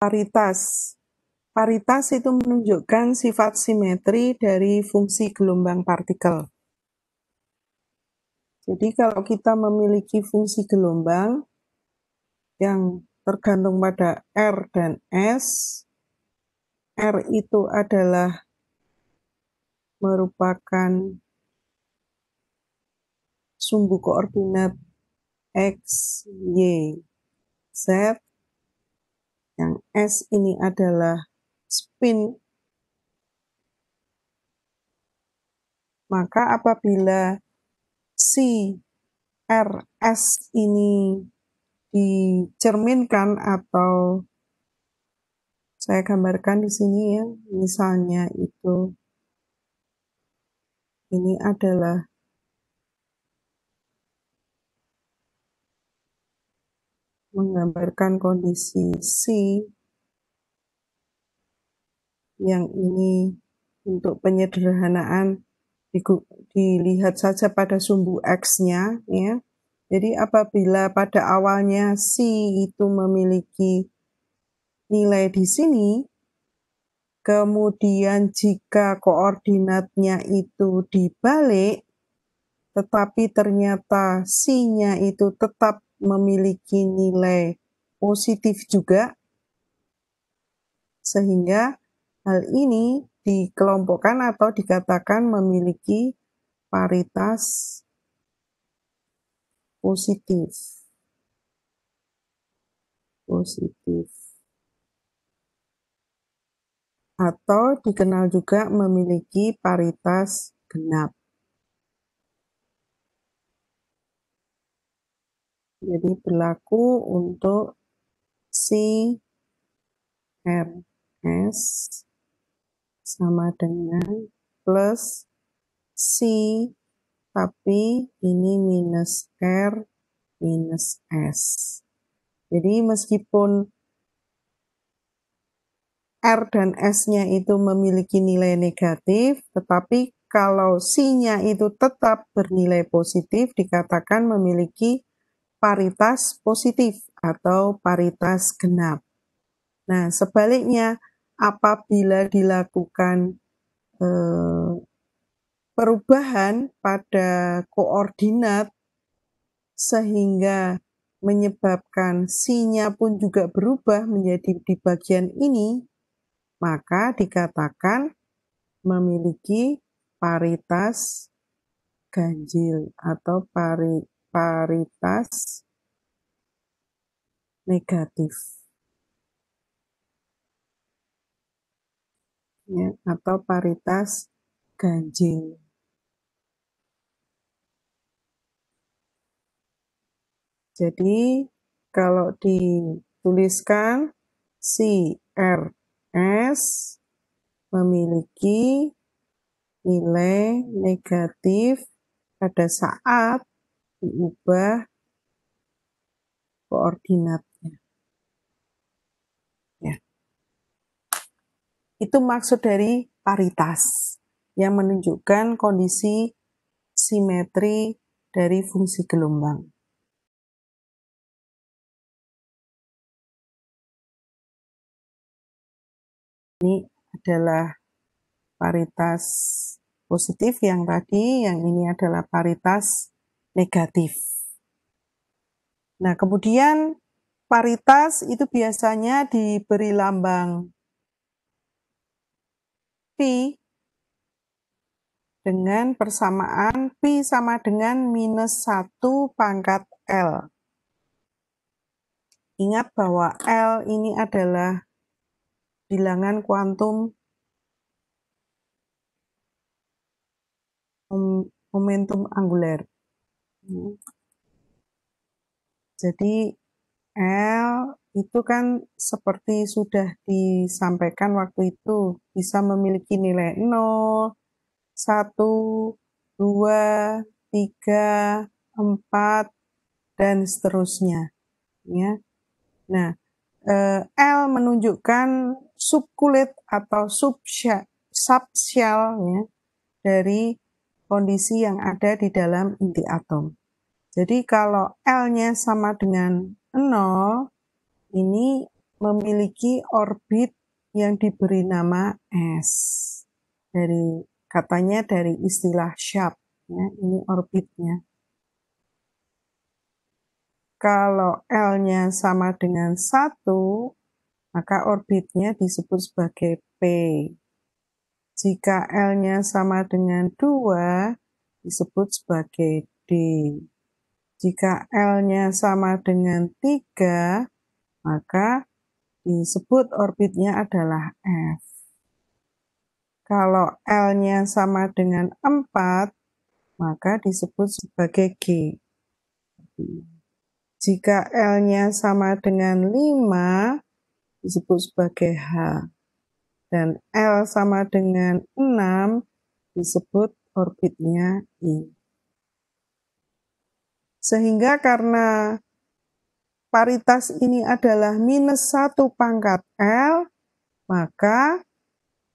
Paritas. Paritas itu menunjukkan sifat simetri dari fungsi gelombang partikel. Jadi kalau kita memiliki fungsi gelombang yang tergantung pada R dan S, R itu adalah merupakan sumbu koordinat X, Y, Z, yang S ini adalah spin, maka apabila si RS ini dicerminkan atau saya gambarkan di sini ya, misalnya itu ini adalah menggambarkan kondisi C, yang ini untuk penyederhanaan dilihat saja pada sumbu X-nya ya. Jadi apabila pada awalnya C itu memiliki nilai di sini, kemudian jika koordinatnya itu dibalik, tetapi ternyata C-nya itu tetap memiliki nilai positif juga, sehingga hal ini dikelompokkan atau dikatakan memiliki paritas positif. Atau dikenal juga memiliki paritas genap. Jadi berlaku untuk si RS sama dengan plus si, tapi ini minus R minus S. Jadi meskipun R dan S-nya itu memiliki nilai negatif, tetapi kalau C-nya itu tetap bernilai positif, dikatakan memiliki paritas positif atau paritas genap. Nah, sebaliknya, apabila dilakukan perubahan pada koordinat sehingga menyebabkan C-nya pun juga berubah menjadi di bagian ini, maka dikatakan memiliki paritas ganjil atau paritas negatif. Ya, atau paritas ganjil. Jadi kalau dituliskan si RS memiliki nilai negatif pada saat diubah koordinatnya. Ya. Itu maksud dari paritas yang menunjukkan kondisi simetri dari fungsi gelombang. Ini adalah paritas positif yang tadi, yang ini adalah paritas negatif. Nah, kemudian paritas itu biasanya diberi lambang pi dengan persamaan pi sama dengan minus 1 pangkat L. Ingat bahwa L ini adalah bilangan kuantum momentum angular. Jadi L itu kan seperti sudah disampaikan waktu itu, bisa memiliki nilai 0, 1, 2, 3, 4, dan seterusnya. Ya. Nah, L menunjukkan subkulit atau subshell ya, dari kondisi yang ada di dalam inti atom. Jadi kalau L-nya sama dengan 0, ini memiliki orbit yang diberi nama S. Katanya dari istilah Sharp, ya, ini orbitnya. Kalau L-nya sama dengan 1, maka orbitnya disebut sebagai P. Jika L-nya sama dengan 2, disebut sebagai D. Jika L-nya sama dengan 3, maka disebut orbitnya adalah F. Kalau L-nya sama dengan 4, maka disebut sebagai G. Jika L-nya sama dengan 5, disebut sebagai H. Dan L sama dengan 6, disebut orbitnya I. Sehingga karena paritas ini adalah -1 pangkat L, maka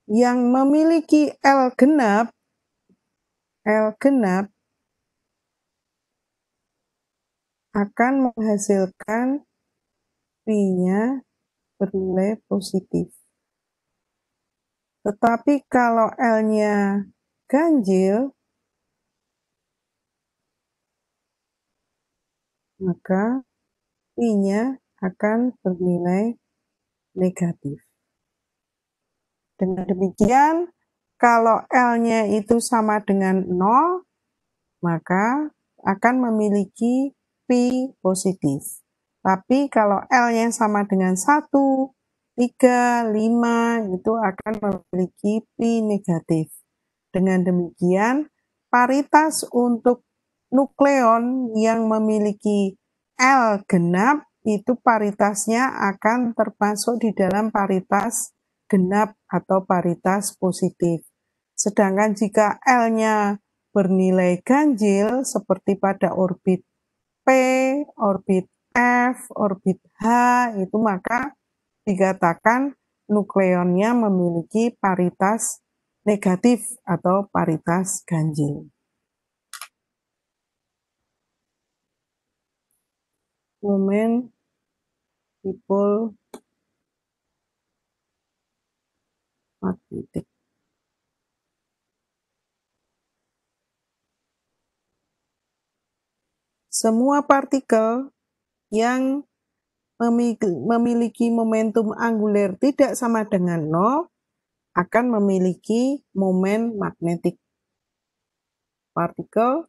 yang memiliki L genap akan menghasilkan P-nya bernilai positif. Tetapi kalau L-nya ganjil, maka P-nya akan bernilai negatif. Dengan demikian, kalau L-nya itu sama dengan 0, maka akan memiliki P positif. Tapi kalau L-nya sama dengan 1, 3, 5, itu akan memiliki P negatif. Dengan demikian, paritas untuk nukleon yang memiliki L genap, itu paritasnya akan termasuk di dalam paritas genap atau paritas positif. Sedangkan jika L-nya bernilai ganjil seperti pada orbit P, orbit F, orbit H, itu maka dikatakan nukleonnya memiliki paritas negatif atau paritas ganjil. Momen dipol magnetik. Semua partikel yang memiliki momentum anguler tidak sama dengan 0 akan memiliki momen magnetik. Partikel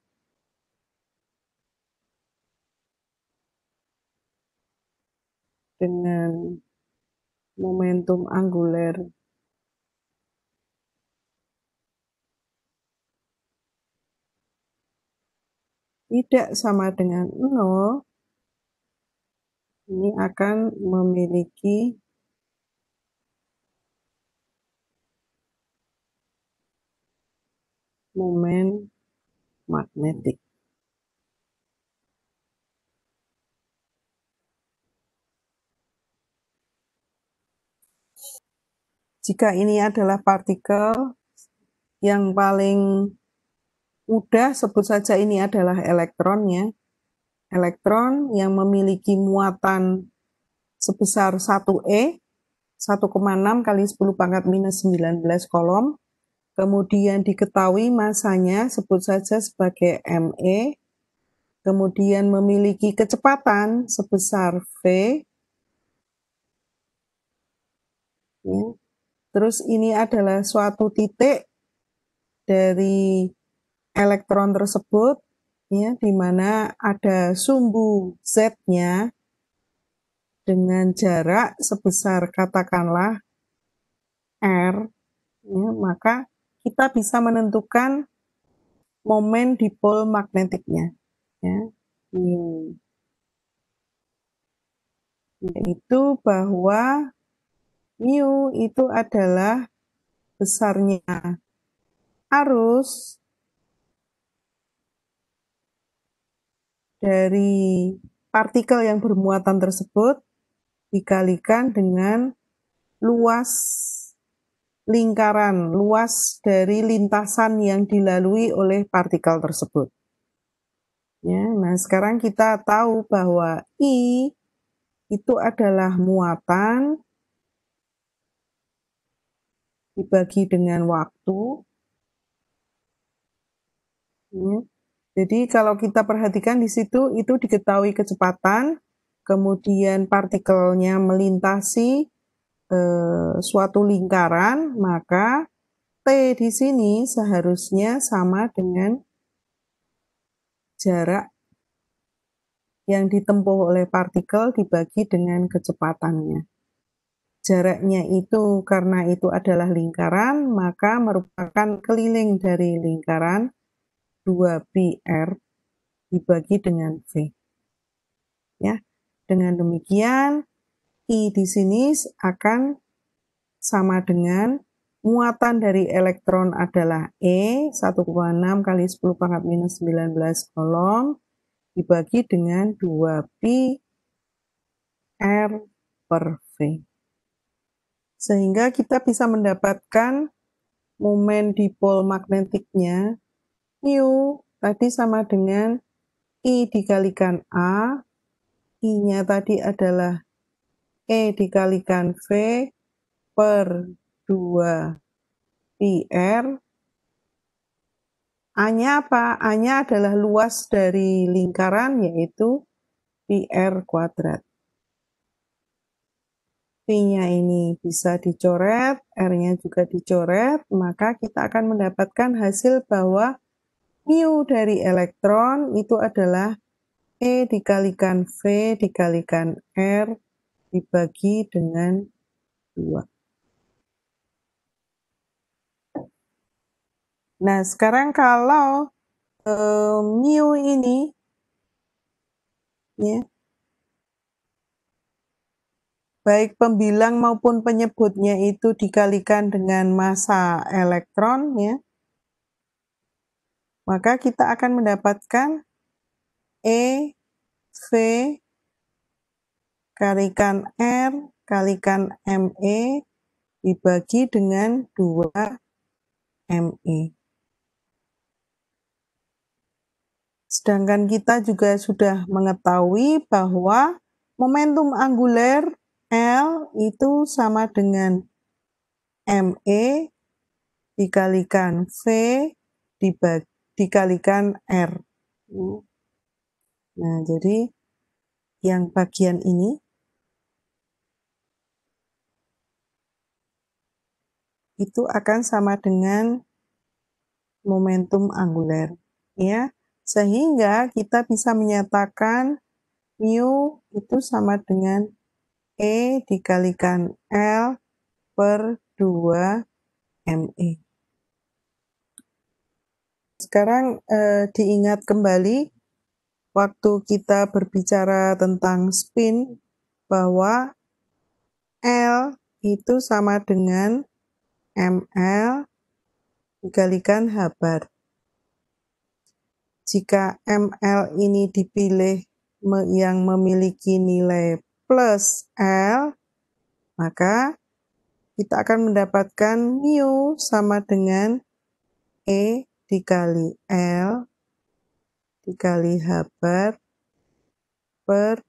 dengan momentum anguler tidak sama dengan 0, ini akan memiliki momen magnetik. Jika ini adalah partikel yang paling mudah, sebut saja ini adalah elektronnya. Elektron yang memiliki muatan sebesar 1e, 1,6 kali 10 pangkat minus 19 kolom. Kemudian diketahui masanya, sebut saja sebagai ME. Kemudian memiliki kecepatan sebesar V. Ya. Terus ini adalah suatu titik dari elektron tersebut, ya, di mana ada sumbu Z-nya dengan jarak sebesar katakanlah R, ya, maka kita bisa menentukan momen dipol magnetiknya, ya, yaitu bahwa mu itu adalah besarnya arus dari partikel yang bermuatan tersebut dikalikan dengan luas lingkaran, luas dari lintasan yang dilalui oleh partikel tersebut. Ya, nah sekarang kita tahu bahwa I itu adalah muatan dibagi dengan waktu. Ya. Jadi kalau kita perhatikan di situ itu diketahui kecepatan, kemudian partikelnya melintasi suatu lingkaran, maka T di sini seharusnya sama dengan jarak yang ditempuh oleh partikel dibagi dengan kecepatannya. Jaraknya itu karena itu adalah lingkaran, maka merupakan keliling dari lingkaran 2πr dibagi dengan V. Ya, dengan demikian I di sini akan sama dengan muatan dari elektron adalah E 1,6 kali 10 pangkat minus 19 kolom dibagi dengan 2πr per V. Sehingga kita bisa mendapatkan momen dipol magnetiknya mu tadi sama dengan I dikalikan A, I-nya tadi adalah E dikalikan V per 2πr. A-nya apa? A-nya adalah luas dari lingkaran yaitu πr kuadrat. P-nya ini bisa dicoret, R-nya juga dicoret, maka kita akan mendapatkan hasil bahwa mu dari elektron itu adalah E dikalikan V dikalikan R dibagi dengan 2. Nah, sekarang kalau mu ini ya, baik pembilang maupun penyebutnya itu dikalikan dengan massa elektron ya, maka kita akan mendapatkan E V kalikan R kalikan ME dibagi dengan 2ME. Sedangkan kita juga sudah mengetahui bahwa momentum anguler L itu sama dengan ME dikalikan V dikalikan R. Nah, jadi yang bagian ini itu akan sama dengan momentum anguler, ya. Sehingga kita bisa menyatakan mu itu sama dengan E dikalikan L per 2ME. Sekarang diingat kembali waktu kita berbicara tentang spin bahwa L itu sama dengan ml dikalikan H bar. Jika ml ini dipilih yang memiliki nilai plus L, maka kita akan mendapatkan mu sama dengan E dikali L dikali H bar per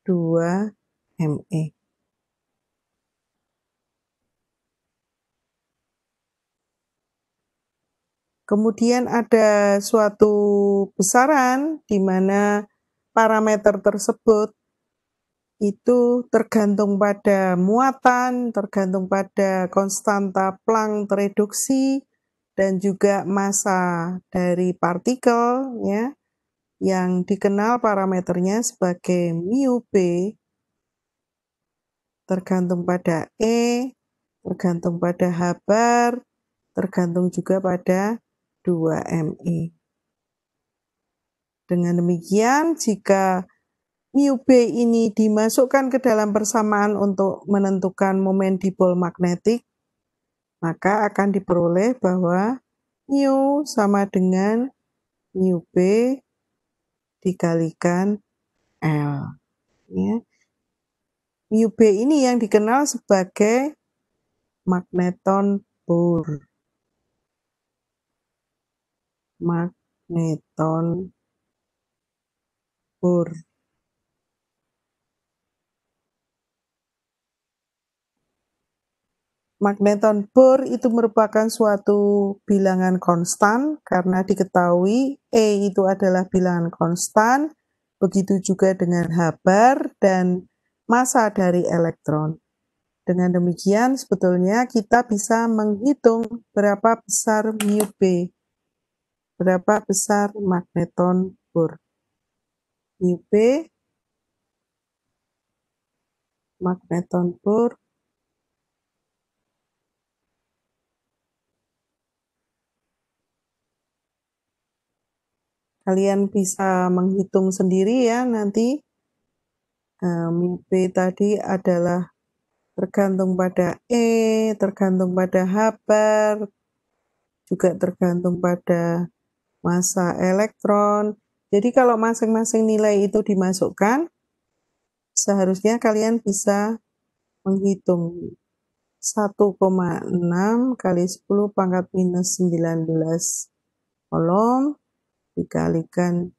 2ME. Kemudian ada suatu besaran di mana parameter tersebut itu tergantung pada muatan, tergantung pada konstanta Planck tereduksi, dan juga massa dari partikel ya, yang dikenal parameternya sebagai mu B, tergantung pada E, tergantung pada H bar, tergantung juga pada 2ME. Dengan demikian, jika mu B ini dimasukkan ke dalam persamaan untuk menentukan momen dipol magnetik, maka akan diperoleh bahwa mu sama dengan mu B dikalikan L. Ya. Mu B ini yang dikenal sebagai magneton Bohr. Magneton Bohr. Magneton Bohr itu merupakan suatu bilangan konstan karena diketahui E itu adalah bilangan konstan, begitu juga dengan H bar dan massa dari elektron. Dengan demikian sebetulnya kita bisa menghitung berapa besar mu B, berapa besar magneton Bohr. Mu B, magneton Bohr, kalian bisa menghitung sendiri ya nanti. Mu B tadi adalah tergantung pada E, tergantung pada H bar, juga tergantung pada massa elektron. Jadi kalau masing-masing nilai itu dimasukkan, seharusnya kalian bisa menghitung 1,6 kali 10 pangkat minus 19 kolom dikalikan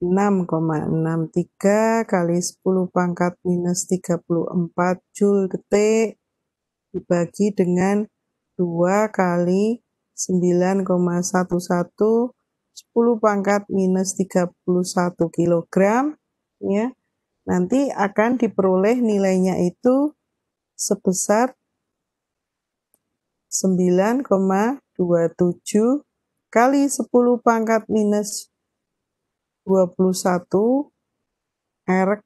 6,63 kali 10 pangkat minus 34 joule detik dibagi dengan 2 kali 9,11 10 pangkat minus 31 kilogram ya. Nanti akan diperoleh nilainya itu sebesar 9,27 kali 10 pangkat minus 21 erg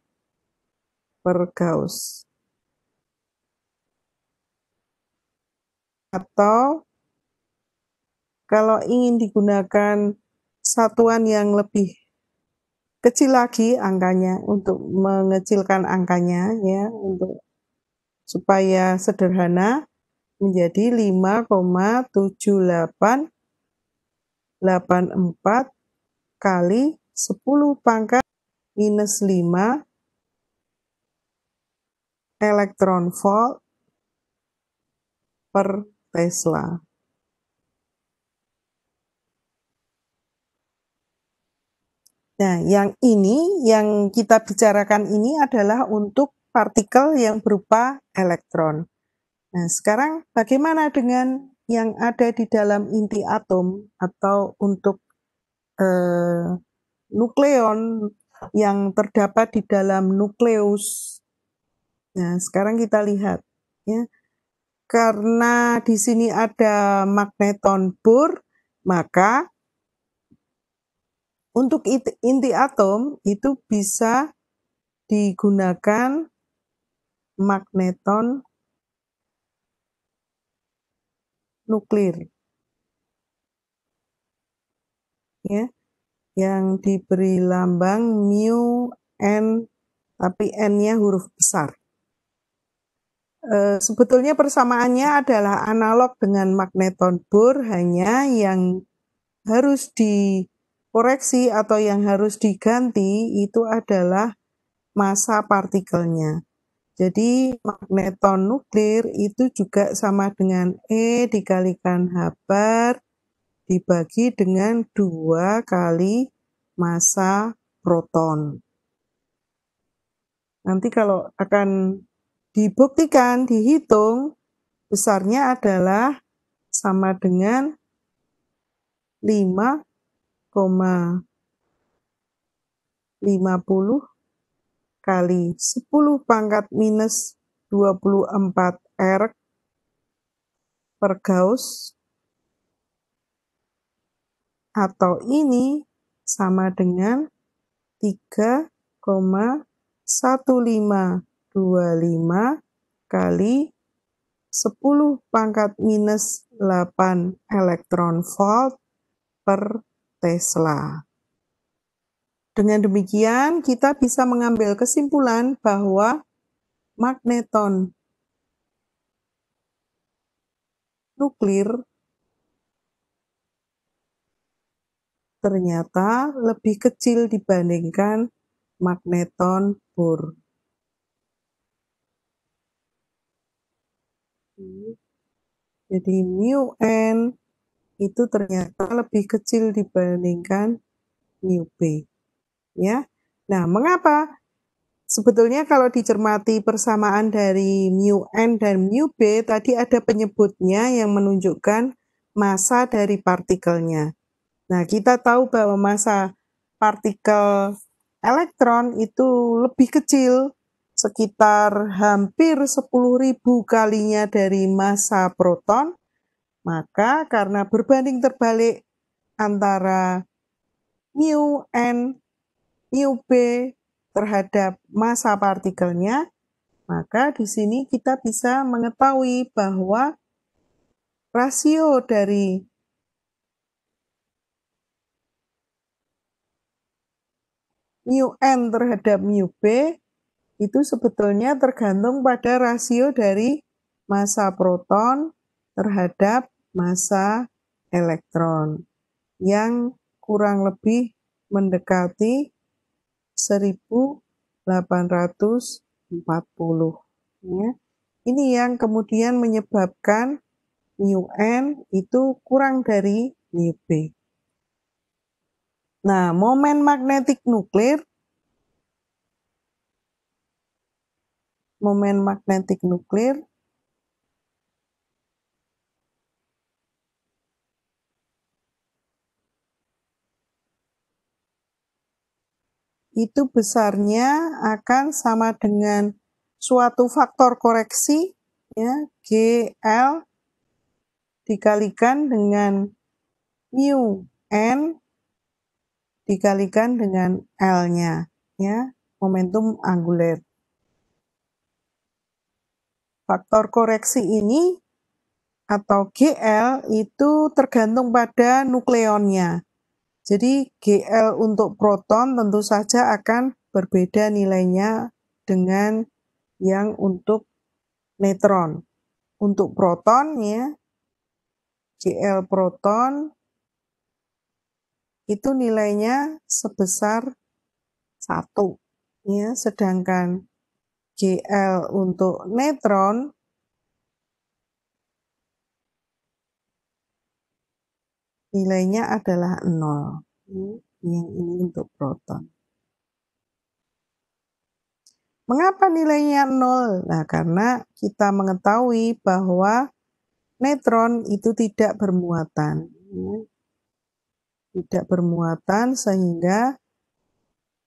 per Gauss. Atau kalau ingin digunakan satuan yang lebih kecil lagi angkanya untuk mengecilkan angkanya ya, untuk supaya sederhana menjadi 5,7884 kali 10 pangkat minus 5 elektron volt per Tesla. Nah, yang kita bicarakan ini adalah untuk partikel yang berupa elektron. Nah, sekarang bagaimana dengan yang ada di dalam inti atom atau untuk nukleon yang terdapat di dalam nukleus? Nah, sekarang kita lihat ya. Karena di sini ada magneton Bohr, maka untuk inti atom itu bisa digunakan magneton nuklir ya, yang diberi lambang mu n, tapi n-nya huruf besar. Sebetulnya persamaannya adalah analog dengan magneton Bohr, hanya yang harus dikoreksi atau yang harus diganti itu adalah massa partikelnya. Jadi magneton nuklir itu juga sama dengan E dikalikan H bar dibagi dengan 2 kali massa proton. Nanti kalau akan dibuktikan, dihitung, besarnya adalah sama dengan 5,50 kali 10 pangkat minus 24 erg per Gauss, atau ini sama dengan 3,1525 kali 10 pangkat minus 8 elektron volt per Tesla. Dengan demikian, kita bisa mengambil kesimpulan bahwa magneton nuklir ternyata lebih kecil dibandingkan magneton Bohr. Jadi mu n itu ternyata lebih kecil dibandingkan mu B. Ya. Nah, mengapa sebetulnya kalau dicermati persamaan dari mu n dan mu b, tadi ada penyebutnya yang menunjukkan massa dari partikelnya. Nah, kita tahu bahwa massa partikel elektron itu lebih kecil, sekitar hampir 10.000 kalinya dari massa proton. Maka karena berbanding terbalik antara mu n, mu b terhadap massa partikelnya, maka di sini kita bisa mengetahui bahwa rasio dari mu n terhadap mu b itu sebetulnya tergantung pada rasio dari massa proton terhadap massa elektron yang kurang lebih mendekati 1840. Ya. Ini yang kemudian menyebabkan mu n itu kurang dari mu b. Nah, momen magnetik nuklir itu besarnya akan sama dengan suatu faktor koreksi, ya, GL dikalikan dengan mu n dikalikan dengan L-nya, ya, momentum anguler. Faktor koreksi ini atau GL itu tergantung pada nukleonnya. Jadi GL untuk proton tentu saja akan berbeda nilainya dengan yang untuk neutron. Untuk proton ya, GL proton itu nilainya sebesar 1. Ya, sedangkan GL untuk neutron nilainya adalah 0. Yang ini untuk proton. Mengapa nilainya 0? Nah, karena kita mengetahui bahwa neutron itu tidak bermuatan. Tidak bermuatan sehingga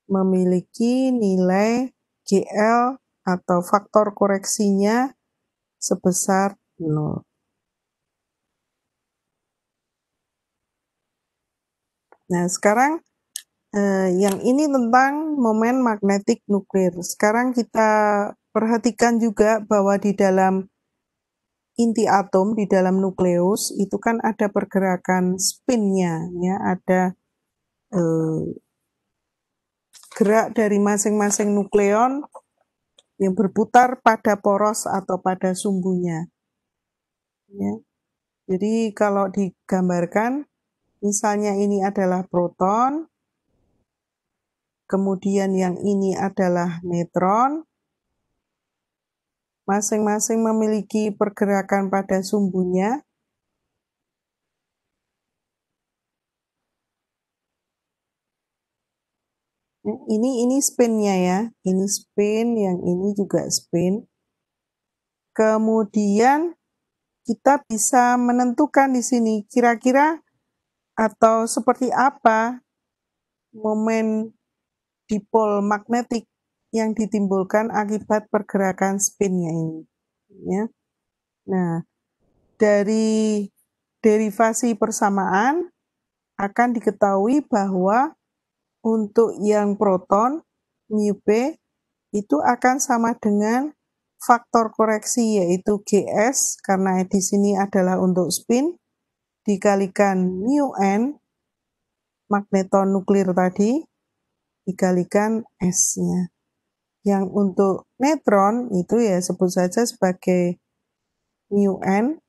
memiliki nilai GL atau faktor koreksinya sebesar 0. Nah, sekarang yang ini tentang momen magnetik nuklir. Sekarang kita perhatikan juga bahwa di dalam inti atom, di dalam nukleus, itu kan ada pergerakan spinnya, ya, ada gerak dari masing-masing nukleon yang berputar pada poros atau pada sumbunya. Ya. Jadi kalau digambarkan, misalnya ini adalah proton, kemudian yang ini adalah neutron, masing-masing memiliki pergerakan pada sumbunya. Ini spinnya ya, ini spin, yang ini juga spin. Kemudian kita bisa menentukan di sini kira-kira atau seperti apa momen dipol magnetik yang ditimbulkan akibat pergerakan spinnya ini. Ya. Nah, dari derivasi persamaan akan diketahui bahwa untuk yang proton, mu p, itu akan sama dengan faktor koreksi yaitu Gs, karena di sini adalah untuk spin, dikalikan mu n, magneton nuklir tadi, dikalikan S-nya. Yang untuk neutron itu ya sebut saja sebagai mu n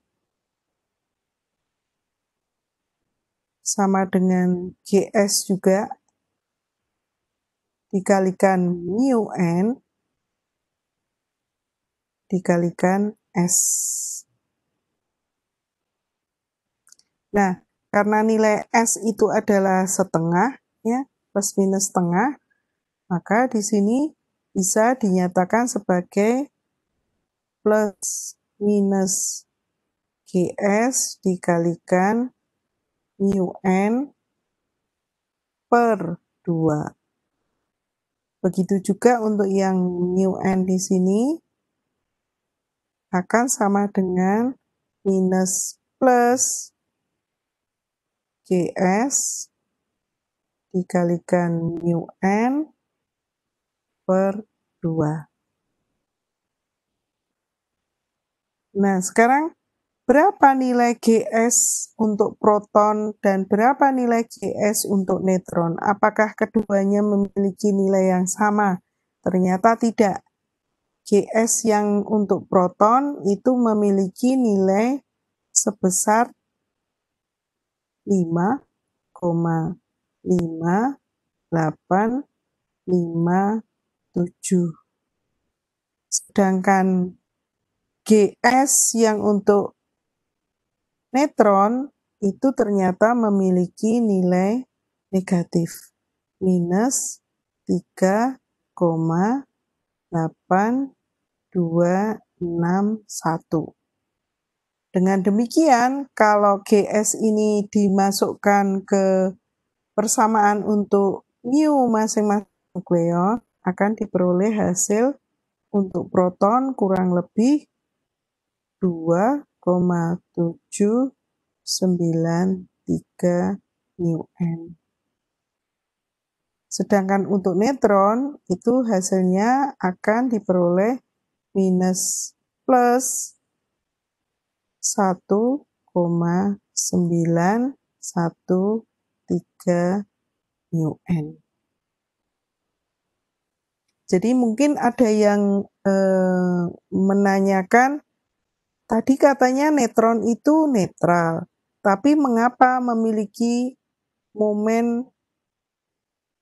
sama dengan Gs juga dikalikan mu n dikalikan S. Nah, karena nilai S itu adalah setengah, ya, plus minus setengah, maka di sini bisa dinyatakan sebagai plus minus GS dikalikan mu N per 2. Begitu juga untuk yang mu N di sini akan sama dengan minus plus GS dikalikan mu N per 2. Nah, sekarang berapa nilai GS untuk proton dan berapa nilai GS untuk neutron? Apakah keduanya memiliki nilai yang sama? Ternyata tidak. GS yang untuk proton itu memiliki nilai sebesar 5,5857. Sedangkan GS yang untuk neutron itu ternyata memiliki nilai negatif, minus 3,8261. Dengan demikian, kalau GS ini dimasukkan ke persamaan untuk mu masing-masing nukleon, akan diperoleh hasil untuk proton kurang lebih 2,793 mu N. Sedangkan untuk neutron itu hasilnya akan diperoleh minus plus 1,913 mu N. Jadi mungkin ada yang menanyakan, tadi katanya neutron itu netral, tapi mengapa memiliki momen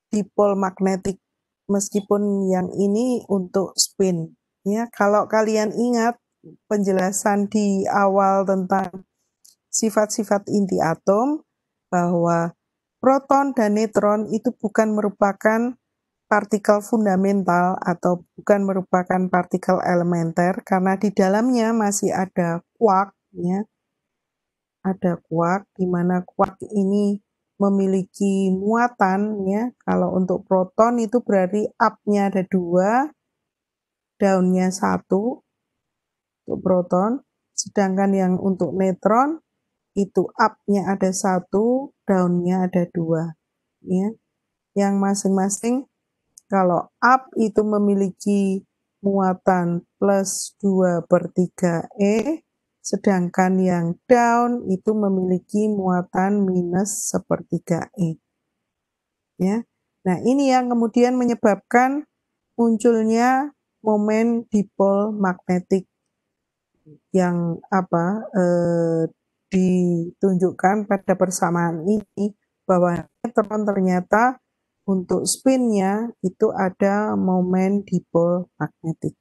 dipol magnetik meskipun yang ini untuk spin? Ya, kalau kalian ingat penjelasan di awal tentang sifat-sifat inti atom, bahwa proton dan neutron itu bukan merupakan partikel fundamental atau bukan merupakan partikel elementer, karena di dalamnya masih ada quark, ya. Ada quark, di mana quark ini memiliki muatan, ya. Kalau untuk proton itu berarti up-nya ada 2, down-nya 1 untuk proton, sedangkan yang untuk neutron itu up-nya ada 1, down-nya ada 2, ya. Yang masing-masing kalau up itu memiliki muatan plus 2/3 sedangkan yang down itu memiliki muatan minus 1/3. Ya. Nah, ini yang kemudian menyebabkan munculnya momen dipol magnetik yang ditunjukkan pada persamaan ini, bahwa neutron ternyata untuk spinnya itu ada momen dipol magnetik.